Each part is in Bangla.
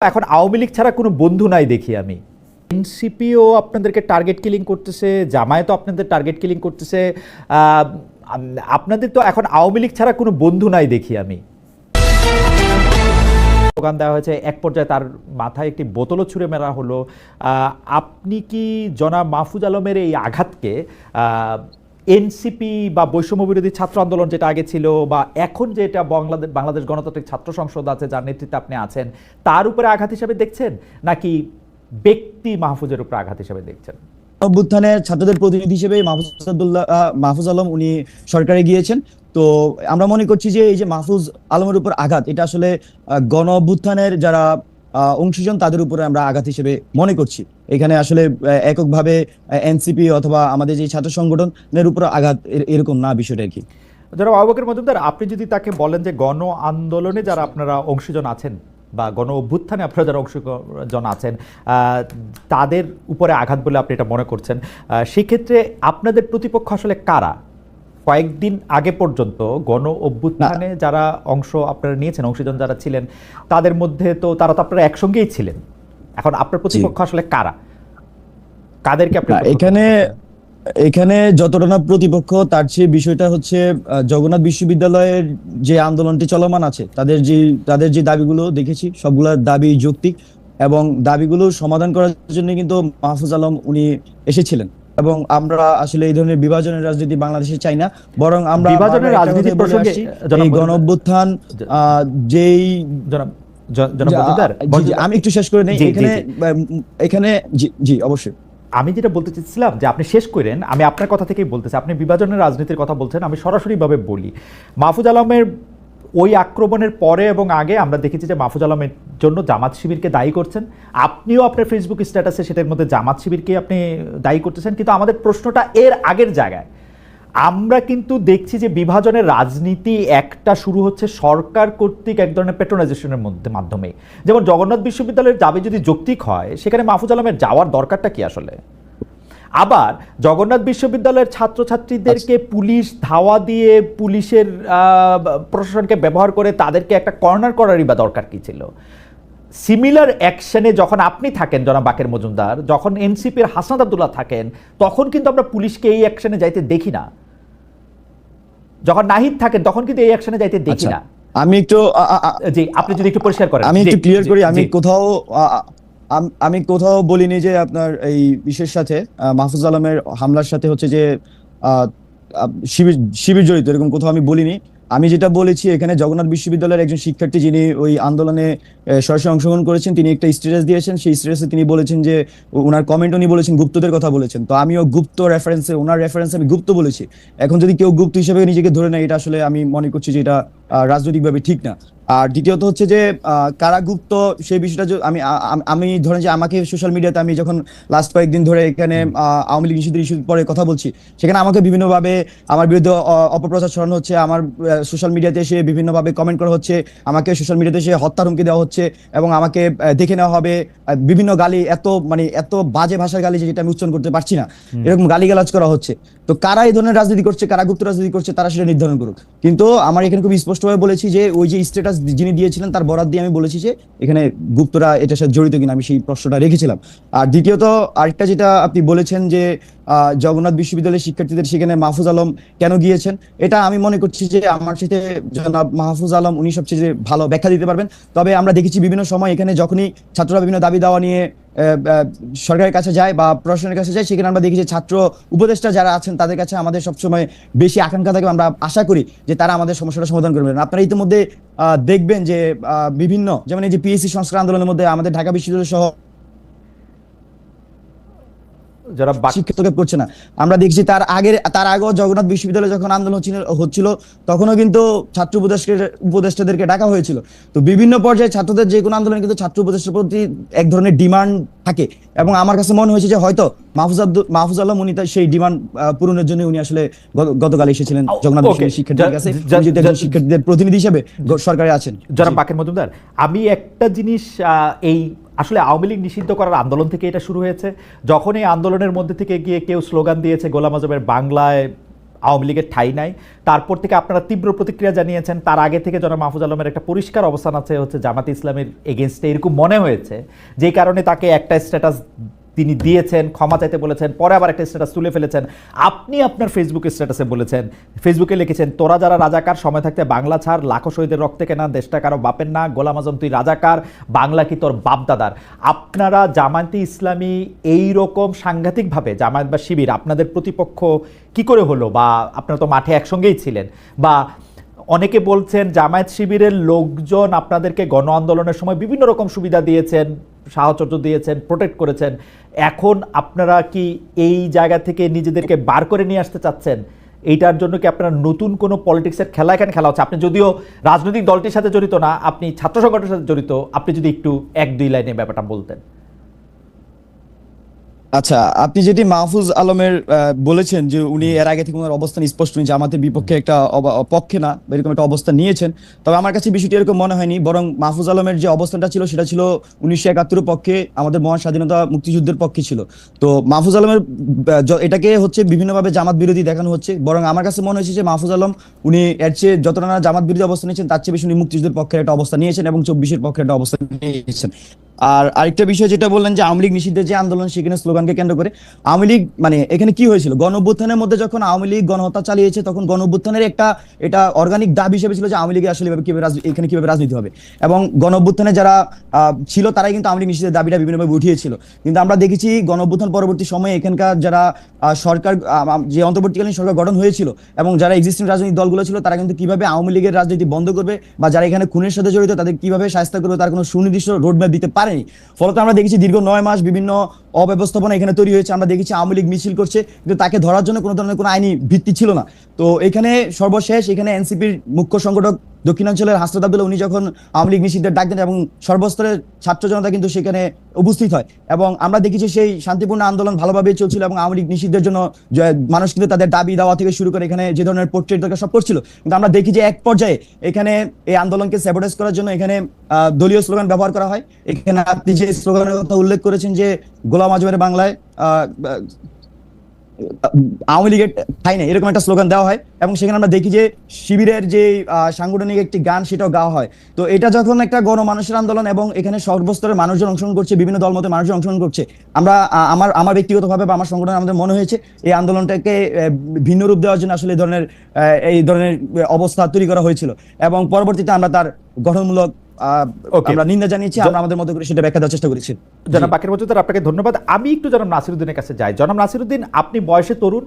এখন আওয়ামী লীগ ছাড়া কোনো বন্ধু নাই দেখি আমি। এনসিপিও আপনাদেরকে টার্গেট কিলিং করতেছে, জামায়াতও আপনাদের টার্গেট কিলিং করতেছে। আপনাদের তো এখন আওয়ামী লীগ ছাড়া কোনো বন্ধু নাই দেখি আমি। স্লোগান দেওয়া হয়েছে, এক পর্যায়ে তার মাথায় একটি বোতলও ছুঁড়ে মেরা হলো। আপনি কি জনাব মাহফুজ আলমের এই আঘাতকে এনসিপি বা বৈষম্য বিরোধী ছাত্র আন্দোলন যেটা আগে ছিল, বা এখন যেটা বাংলাদেশ গণতান্ত্রিক ছাত্র সংসদ আছে যার নেতৃত্বে আপনি আছেন, তার উপরে আঘাত হিসেবে দেখছেন, নাকি ব্যক্তি মাহফুজের উপরে আঘাত হিসেবে দেখছেন? অভ্যুত্থানের ছাত্রদের প্রতিনিধি হিসেবে মাহফুজ আলম উনি সরকারে গিয়েছেন। তো আমরা মনে করছি যে এই যে মাহফুজ আলমের উপর আঘাত, এটা আসলে গণ অভ্যুত্থানের যারা অংশীজন তাদের উপরে আমরা আঘাত হিসেবে মনে করছি। এখানে আসলে এককভাবে এনসিপি অথবা আমাদের যে ছাত্র সংগঠনের উপর আঘাত এরকম না বিষয়টা আর কি। যারা আবু বকর মজুমদার, আপনি যদি তাকে বলেন যে গণ আন্দোলনে যারা আপনারা অংশীজন আছেন বা গণ অভ্যুত্থানে আপনারা যারা অংশীজন আছেন তাদের উপরে আঘাত বলে আপনি এটা মনে করছেন, সেক্ষেত্রে আপনাদের প্রতিপক্ষ আসলে কারা? কয়েকদিন আগে পর্যন্ত গণ অভ্যুত্থানে যারা অংশ আপনারা নিয়েছেন, অংশীজন যারা ছিলেন, তাদের মধ্যে তো তারা তো আপনারা একসঙ্গেই ছিলেন। এখন আপনার প্রতিপক্ষ আসলে কারা? কাদেরকে আপনি? এখানে যতটা না প্রতিপক্ষ, তার চেয়ে বিষয়টা হচ্ছে জগন্নাথ বিশ্ববিদ্যালয়ের যে আন্দোলনটি চলমান আছে, তাদের যে দাবিগুলো দেখেছি সবগুলা দাবি যৌক্তিক, এবং দাবিগুলো সমাধান করার জন্য কিন্তু মাহফুজ আলম উনি এসেছিলেন। এবং আমরা আসলে এই ধরনের বিভাজনের রাজনীতি বাংলাদেশে চাই না, বরং আমরা বিভাজনের রাজনীতি প্রসঙ্গে এই গণ অভ্যুত্থান যেই আমি একটু শেষ করে নেই এখানে জি অবশ্যই। আমি যেটা বলতে চাইছিলাম যে আপনি শেষ করেন, আমি আপনার কথা থেকেই বলতেছি। আপনি বিভাজনের রাজনীতির কথা বলছেন, আমি সরাসরিভাবে বলি, মাহফুজ আলমের ওই আক্রমণের পরে এবং আগে আমরা দেখেছি যে মাহফুজ আলমের জন্য জামাত শিবিরকে দায়ী করছেন। আপনিও আপনার ফেসবুক স্ট্যাটাসে সেটার মধ্যে জামাত শিবিরকে আপনি দায়ী করতেছেন, কিন্তু আমাদের প্রশ্নটা এর আগের জায়গায়। আমরা কিন্তু দেখছি যে বিভাজনের রাজনীতি একটা শুরু হচ্ছে সরকার কর্তৃক এক ধরনের পেট্রোনাইজেশনের মাধ্যমে। যেমন জগন্নাথ বিশ্ববিদ্যালয়ের দাবি যদি যৌক্তিক হয়, সেখানে মাহফুজ আলমের যাওয়ার দরকারটা কি আসলে? আবার জগন্নাথ বিশ্ববিদ্যালয়ের ছাত্রছাত্রীদেরকে পুলিশ ধাওয়া দিয়ে, পুলিশের প্রশাসনকে ব্যবহার করে তাদেরকে একটা কর্নার করারই বা দরকার কি ছিল? সিমিলার অ্যাকশনে যখন আপনি থাকেন জনাব বাকের মজুমদার, যখন এনসিপির হাসনাত আব্দুল্লাহ থাকেন, তখন কিন্তু আমরা পুলিশকে এই অ্যাকশনে যাইতে দেখি না। যখন নাহিদ থাকেন তখন কিন্তু এই অ্যাকশনে যাইতে দেখি না। আমি একটু জি, আপনি যদি একটু পরিষ্কার করেন। আমি একটু ক্লিয়ার করি, আমি কোথাও বলিনি যে আপনার এই বিশেষ সাথে মাহফুজ আলমের হামলার সাথে হচ্ছে যে শিবির জড়িত, এরকম কোথাও আমি বলিনি। আমি যেটা বলেছি, এখানে জগন্নাথ বিশ্ববিদ্যালয়ের একজন শিক্ষার্থী যিনি ওই আন্দোলনে সরাসরি অংশগ্রহণ করেছেন, তিনি একটা স্ট্যাটাস দিয়েছেন। সেই স্ট্যাটাসে তিনি বলেছেন যে ওনার কমেন্ট উনি বলেছেন গুপ্তদের কথা বলেছেন। তো আমিও গুপ্ত রেফারেন্সে, ওনার রেফারেন্সে আমি গুপ্ত বলেছি। এখন যদি কেউ গুপ্ত হিসেবে নিজেকে ধরে নেয়, এটা আসলে আমি মনে করছি যে এটা রাজনৈতিকভাবে ঠিক না। আর দ্বিতীয়ত হচ্ছে যে কারা গুপ্ত সেই বিষয়টা আমি ধরেন যে আমাকে সোশ্যাল মিডিয়াতে আমি যখন লাস্ট কয়েকদিন ধরে এখানে আওয়ামী লীগ নিষিদ্ধের ইস্যুর পরে কথা বলছি, সেখানে আমাকে বিভিন্নভাবে আমার বিরুদ্ধে অপপ্রচার ছড়ানো হচ্ছে, আমার সোশ্যাল মিডিয়াতে এসে বিভিন্নভাবে কমেন্ট করা হচ্ছে, আমাকে সোশ্যাল মিডিয়াতে এসে হত্যার হুমকি দেওয়া হচ্ছে, এবং আমাকে দেখে নেওয়া হবে, বিভিন্ন গালি, এত বাজে ভাষার গালি যেটা আমি উচ্চারণ করতে পারছি না, এরকম গালিগালাজ করা হচ্ছে। তো কারা এই ধরনের রাজনীতি করছে, কারা গুপ্ত রাজনীতি করছে, তারা সেটা নির্ধারণ করুক। কিন্তু আমার এখানে খুব স্পষ্টভাবে বলেছি যে ওই যে স্ট্যাটাস যিনি দিয়েছিলেন তার বরাত দিয়ে আমি বলেছি যে এখানে গুপ্তরা এটার সাথে জড়িত কিনা, আমি সেই প্রশ্নটা রেখেছিলাম। আর দ্বিতীয়ত আরেকটা যেটা আপনি বলেছেন যে জগন্নাথ বিশ্ববিদ্যালয়ের শিক্ষার্থীদের সেখানে মাহফুজ আলম কেন গিয়েছেন, এটা আমি মনে করছি যে আমার সাথে জনাব মাহফুজ আলম উনি সবচেয়ে ভালো ব্যাখ্যা দিতে পারবেন। তবে আমরা দেখেছি বিভিন্ন সময় এখানে যখনই ছাত্ররা বিভিন্ন দাবি দাওয়া নিয়ে সরকারের কাছে যায় বা প্রশাসনের কাছে যায়, সেখানে আমরা দেখি যে ছাত্র উপদেষ্টা যারা আছেন তাদের কাছে আমাদের সবসময় বেশি আকাঙ্ক্ষা থাকে, আমরা আশা করি যে তারা আমাদের সমস্যাটা সমাধান করবেন। আপনারা ইতিমধ্যে দেখবেন যে বিভিন্ন, যেমন এই যে পিএসসি সংস্কার আন্দোলনের মধ্যে আমাদের ঢাকা বিশ্ববিদ্যালয় সহ যারা শিক্ষক করছে না, আমরা দেখছি তার আগেও জগন্নাথ বিশ্ববিদ্যালয়ে যখন আন্দোলন হচ্ছিল তখনও কিন্তু ছাত্র উপদেষ্টাদেরকে ডাকা হয়েছিল। তো বিভিন্ন পর্যায়ে ছাত্রদের যে কোনো আন্দোলনে কিন্তু ছাত্র উপদেষ্টার প্রতি এক ধরনের ডিমান্ড থাকে, এবং আমার কাছে মনে হয়েছে যে হয়তো মাহফুজ আলম উনি সেই ডিমান্ড পূরণের জন্য উনি আসলে গতকাল এসেছিলেন জগন্নাথ বিশ্ববিদ্যালয়ের শিক্ষার্থীদের কাছে, শিক্ষার্থীদের প্রতিনিধি হিসেবে সরকারে আছেন। জনাব বাকের মজুমদার, আমি একটা জিনিস, এই আসলে আওয়ামী লীগ নিষিদ্ধ করার আন্দোলন থেকে এটা শুরু হয়েছে। যখন এই আন্দোলনের মধ্যে থেকে গিয়ে কেউ স্লোগান দিয়েছে গোলাম আজমের বাংলায় আওয়ামী লীগের ঠাঁই নাই। তারপর থেকে আপনারা তীব্র প্রতিক্রিয়া জানিয়েছেন। তার আগে থেকে জনাব মাহফুজ আলমের একটা পরিষ্কার অবস্থান আছে হচ্ছে জামাতে ইসলামের এগেনস্টে, এরকম মনে হয়েছে, যেই কারণে তাকে একটা স্ট্যাটাস তিনি দিয়েছেন, ক্ষমা চাইতে বলেছেন, পরে আবার একটা স্ট্যাটাস তুলে ফেলেছেন। আপনি আপনার ফেসবুকে স্ট্যাটাসে বলেছেন, ফেসবুকে লিখেছেন, তোরা যারা রাজাকার সময় থাকতে বাংলা ছাড়, লাখো শহীদের রক্তে কেনা দেশটা কারো বাপের না, গোলাম আজম তুই রাজাকার, বাংলা কি তোর বাপদাদার। আপনারা জামায়াতে ইসলামী এই রকম সাংঘাতিকভাবে, জামায়াত বা শিবির আপনাদের প্রতিপক্ষ কি করে হলো? বা আপনারা তো মাঠে একসঙ্গেই ছিলেন। বা অনেকে বলছেন জামায়াত শিবিরের লোকজন আপনাদেরকে গণ আন্দোলনের সময় বিভিন্ন রকম সুবিধা দিয়েছেন, সাহচর্য দিয়েছেন, প্রোটেক্ট করেছেন। এখন আপনারা কি এই জায়গা থেকে নিজেদেরকে বার করে নিয়ে আসতে চাচ্ছেন? এইটার জন্য কি আপনারা নতুন কোনো পলিটিক্সের খেলা এখানে খেলা হচ্ছে? আপনি যদিও রাজনৈতিক দলটির সাথে জড়িত না, আপনি ছাত্র সংগঠনের সাথে জড়িত, আপনি যদি একটু এক দুই লাইনে ব্যাপারটা বলতেন। আচ্ছা, আপনি যেটি মাহফুজ আলমের বলেছেন যে উনি এর আগে থেকে ওনার অবস্থান স্পষ্ট নয়, জামাতের বিপক্ষে একটা পক্ষে না এরকম একটা অবস্থান নিয়েছেন, তবে আমার কাছে বিষয়টি এরকম মনে হয়নি। বরং মাহফুজ আলমের যে অবস্থানটা ছিল সেটা ছিল 1971 পক্ষে, আমাদের মহান স্বাধীনতা মুক্তিযুদ্ধের পক্ষে ছিল। তো মাহফুজ আলমের এটাকে হচ্ছে বিভিন্নভাবে জামাত বিরোধী দেখানো হচ্ছে। বরং আমার কাছে মনে হয়েছে যে মাহফুজ আলম উনি এর চেয়ে যতটা না জামাত বিরোধী অবস্থান নিয়েছেন, তার চেয়ে বেশি উনি মুক্তিযুদ্ধের পক্ষে একটা অবস্থান নিয়েছেন এবং 24-এর পক্ষে একটা অবস্থান নিয়েছেন। আর আরেকটা বিষয় যেটা বললেন যে আওয়ামী লীগ নিষিদ্ধের যে আন্দোলন, সেখানে স্লোগানকে কেন্দ্র করে আওয়ামী লীগ, মানে এখানে কি হয়েছিল, গণ অভ্যুত্থানের মধ্যে যখন আওয়ামী লীগ গণহত্যা চালিয়েছে, তখন গণ অভ্যুত্থানের একটা এটা অর্গানিক দাবি হিসেবে ছিল যে আওয়ামী লীগের আসলে এখানে কিভাবে রাজনীতি হবে। এবং গণ অভ্যুত্থানে যারা ছিল তারাই কিন্তু আওয়ামী লীগ নিষিদ্ধের দাবিটা বিভিন্নভাবে উঠিয়েছিল। কিন্তু আমরা দেখেছি গণ অভ্যুত্থান পরবর্তী সময়ে এখানকার যারা সরকার, যে অন্তর্বর্তীকালীন সরকার গঠন হয়েছিল এবং যারা এক্সিস্টিং রাজনৈতিক দলগুলো ছিল, তারা কিন্তু কিভাবে আওয়ামী লীগের রাজনীতি বন্ধ করবে বা যারা এখানে খুনের সাথে জড়িত তাদের কিভাবে শাস্তি করবে তার কোনো সুনির্দিষ্ট রোডম্যাপ দিতে পারেনি। ফলত আমরা দেখেছি দীর্ঘ 9 মাস বিভিন্ন অব্যবস্থাপনা এখানে তৈরি হয়েছে। আমরা দেখেছি আওয়ামী লীগ মিছিল করছে, কিন্তু তাকে ধরার জন্য কোনো ধরনের কোনো আইনি ভিত্তি ছিল না। তো এখানে সর্বশেষ এখানে এনসিপির মুখ্য সংগঠক দক্ষিণাঞ্চলের হাসরত আব্দুল্লাহ, উনি যখন আওয়ামী লীগ নিষিদ্ধের ডাক দেন এবং সর্বস্তরের ছাত্র জনতা কিন্তু সেখানে উপস্থিত হয়, এবং আমরা দেখেছি সেই শান্তিপূর্ণ আন্দোলন ভালোভাবে চলছিল এবং আওয়ামী লীগ নিষিদ্ধের জন্য মানুষ কিন্তু তাদের দাবি দাওয়া থেকে শুরু করে এখানে যে ধরনের পোর্ট্রেট দরকার সব করছিল। কিন্তু আমরা দেখি যে এক পর্যায়ে এখানে এই আন্দোলনকে স্যাবোটেজ করার জন্য এখানে দলীয় স্লোগান ব্যবহার করা হয়। এখানে আপনি যে স্লোগানের কথা উল্লেখ করেছেন যে গোলাম আজমের বাংলায় আওয়ামী লীগের ঠাঁই নেই, এরকম একটা স্লোগান দেওয়া হয়, এবং সেখানে আমরা দেখি যে শিবিরের যে সাংগঠনিক একটি গান সেটাও গাওয়া হয়। তো এটা যখন একটা গণমানুষের আন্দোলন এবং এখানে সর্বস্তরের মানুষজন অংশগ্রহণ করছে, বিভিন্ন দলমতের মানুষজন অংশগ্রহণ করছে, আমরা আমার ব্যক্তিগতভাবে বা আমার সংগঠন আমাদের মনে হয়েছে এই আন্দোলনটাকে ভিন্ন রূপ দেওয়ার জন্য আসলে এই ধরনের অবস্থা তৈরি করা হয়েছিল, এবং পরবর্তীতে আমরা তার গঠনমূলক আমরা নিন্দা জানিয়েছি, আমরা আমাদের মতো করে সেটা ব্যাখ্যা দেওয়ার চেষ্টা করেছি। জনাব বাকের মজুমদার, আপনাকে ধন্যবাদ। আমি একটু জনাব নাসিরউদ্দিনের কাছে যাই। জনাব নাসিরউদ্দিন, আপনি বয়সে তরুণ,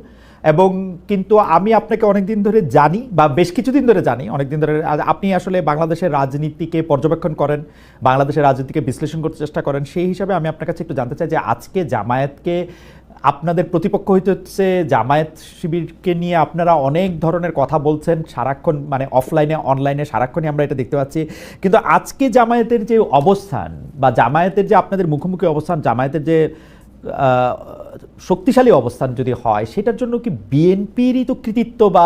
এবং কিন্তু আমি আপনাকে অনেকদিন ধরে জানি, বা বেশ কিছুদিন ধরে জানি, অনেকদিন ধরে আপনি আসলে বাংলাদেশের রাজনীতিকে পর্যবেক্ষণ করেন, বাংলাদেশের রাজনীতিকে বিশ্লেষণ করতে চেষ্টা করেন। সেই হিসাবে আমি আপনার কাছে একটু জানতে চাই যে আজকে জামায়াতকে আপনাদের প্রতিপক্ষ হইতে হচ্ছে, জামায়াত শিবিরকে নিয়ে আপনারা অনেক ধরনের কথা বলছেন সারাক্ষণ, মানে অফলাইনে অনলাইনে সারাক্ষণই আমরা এটা দেখতে পাচ্ছি। কিন্তু আজকে জামায়াতের যে অবস্থান বা জামায়াতের যে আপনাদের মুখোমুখি অবস্থান, জামায়াতের যে শক্তিশালী অবস্থান যদি হয়, সেটার জন্য কি বিএনপিরই তো কৃতিত্ব বা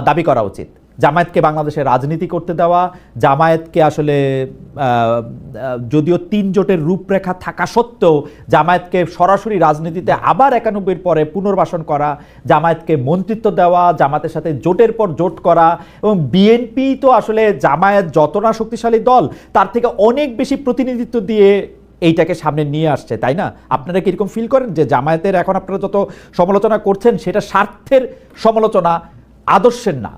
দাবি করা উচিত? জামায়াতকে বাংলাদেশে রাজনীতি করতে দেওয়া, জামায়াতকে আসলে যদিও 3 জোটের রূপরেখা থাকা সত্ত্বেও জামায়াতকে সরাসরি রাজনীতিতে আবার 91-এর পরে পুনর্বাসন করা, জামায়াতকে মন্ত্রিত্ব দেওয়া, জামাতের সাথে জোটের পর জোট করা, এবং বিএনপি তো আসলে জামায়াত যত না শক্তিশালী দল তার থেকে অনেক বেশি প্রতিনিধিত্ব দিয়ে এইটাকে সামনে নিয়ে আসছে, তাই না? আপনারা কি এরকম ফিল করেন যে জামায়াতের এখন আপনারা যত সমালোচনা করছেন সেটা স্বার্থের সমালোচনা, আদর্শের না?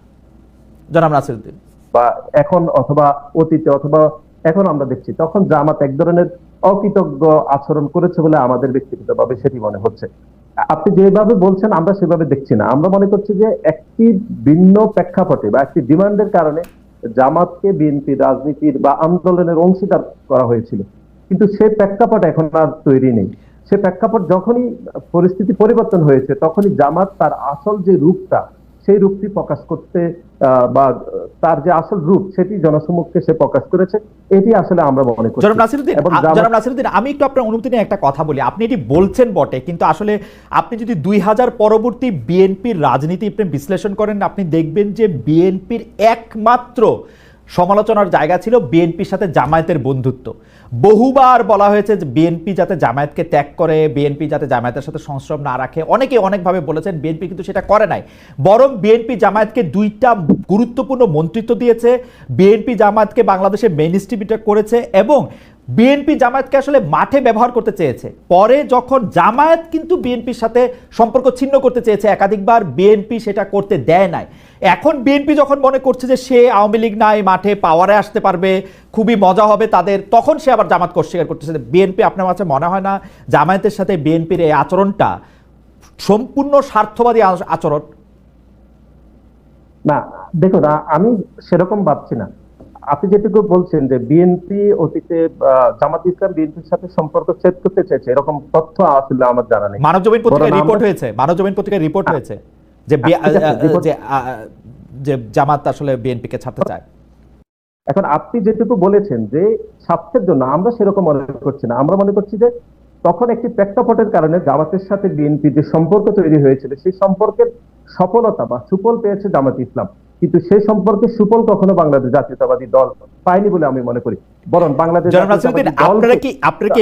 জনাব নাসিরউদ্দিন। বা এখন অথবা অতীতে অথবা এখন আমরা দেখছি, তখন জামাত এক ধরনের অকৃতজ্ঞ আচরণ করেছে বলে আমাদের ব্যক্তিগতভাবে সেটি মনে হচ্ছে। আপনি যেভাবে বলছেন আমরা সেভাবে দেখছি না। আমরা মনে করছি যে একটি ভিন্ন প্রেক্ষাপটে বা একটি ডিমান্ডের কারণে জামাতকে বিএনপি রাজনীতির বা আন্দোলনের অংশীদার করা হয়েছিল, কিন্তু সেই প্রেক্ষাপট এখন আর তৈরি নেই। সে প্রেক্ষাপট যখনই পরিস্থিতি পরিবর্তন হয়েছে, তখনই জামাত তার আসল যে রূপটা, সেই রূপটি প্রকাশ করতে বা তার যে আসল রূপ সেটি জনসমক্ষে সে প্রকাশ করেছে, এটি আসলে আমরা মনে করি। জনাব নাসিরউদ্দিন, আমি একটু আপনার অনুমতি নিয়ে একটা কথা বলি। আপনি এটি বলছেন বটে, কিন্তু আসলে আপনি যদি 2000 পরবর্তী বিএনপির রাজনীতি আপনি বিশ্লেষণ করেন, আপনি দেখবেন যে বিএনপির একমাত্র সমালোচনার জায়গা ছিল বিএনপির সাথে জামায়াতের বন্ধুত্ব। বহুবার বলা হয়েছে যে বিএনপি যাতে জামায়াতকে ত্যাগ করে, বিএনপি যাতে জামায়াতের সাথে সংস্রব না রাখে। অনেকে অনেকভাবে বলেছেন, বিএনপি কিন্তু সেটা করে নাই। বরং বিএনপি জামায়াতকে 2টা গুরুত্বপূর্ণ মন্ত্রিত্ব দিয়েছে, বিএনপি জামায়াতকে বাংলাদেশে মেইনস্ট্রিমটা করেছে এবং বিএনপি জামায়াতকে আসলে মাঠে ব্যবহার করতে চেয়েছে। পরে যখন জামায়াত কিন্তু বিএনপির সাথে সম্পর্ক ছিন্ন করতে চেয়েছে একাধিকবার, বিএনপি সেটা করতে দেয় নাই। এখন বিএনপি যখন মনে করছে যে সে আওয়ামী লীগ নাই, মাঠে পাওয়ারে আসতে পারবে, খুবই মজা হবে তাদের, তখন সে আবার জামায়াতকে অস্বীকার করতেছে। বিএনপি, আপনার কাছে মনে হয় না জামায়াতের সাথে বিএনপির এই আচরণটা সম্পূর্ণ স্বার্থবাদী আচরণ? না, দেখুন, আমি সেরকম ভাবছি না। আপনি যেটুকু বলছেন যে বিএনপি অতীতে জামাত ইসলাম বিএনপির সাথে সম্পর্ক ছেদ করতে চেয়েছে, এরকম তথ্য আসলে আমার জানা নেই। মানবজমিন পত্রিকায় বরং রিপোর্ট আমরা- হয়েছে, মানবজমিন পত্রিকায় রিপোর্ট হয়েছে যে ঠিক আছে, রিপোর্ট- যে জামাত আসলে বিএনপিকে ছাড়তে চায়। এখন আপনি যেটুকু বলেছেন যে স্বার্থের জন্য, আমরা সেরকম মনে করছি না। আমরা মনে করছি যে তখন একটি প্রেক্ষাপটের কারণে জামাতের সাথে বিএনপি যে সম্পর্ক তৈরি হয়েছিল, সেই সম্পর্কের সফলতা বা সুফল পেয়েছে জামাত ইসলাম, কিন্তু সেই সম্পর্কে সুফল কখনো বাংলাদেশ জাতীয়তাবাদী দল পায়নি বলে আমি মনে করি। বরং বাংলাদেশ জনাব নাসিরউদ্দিন, আপনারা কি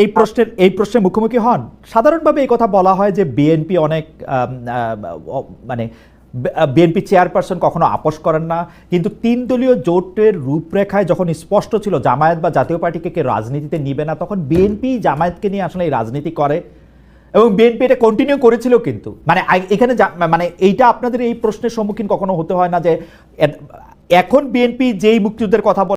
এই প্রশ্নের মুখোমুখি হন? সাধারণভাবে এই কথা বলা হয় যে বিএনপি অনেক মানে বিএনপি চেয়ারপারসন কখনো আপোষ করেন না, কিন্তু 3 দলীয় জোটের রূপরেখায় যখন স্পষ্ট ছিল জামায়াত বা জাতীয় পার্টিকে কে রাজনীতিতে নিবে না, তখন বিএনপি জামায়াতকে নিয়ে আসলে এই রাজনীতি করে এবং বিএনপি এটা কন্টিনিউ করেছিল। কিন্তু মানে এখানে মানে এইটা আপনাদের এই প্রশ্নের সম্মুখীন কখনো হতে হয় না যে এখন বিএনপি যেই মুক্তিযুদ্ধের কথা বলে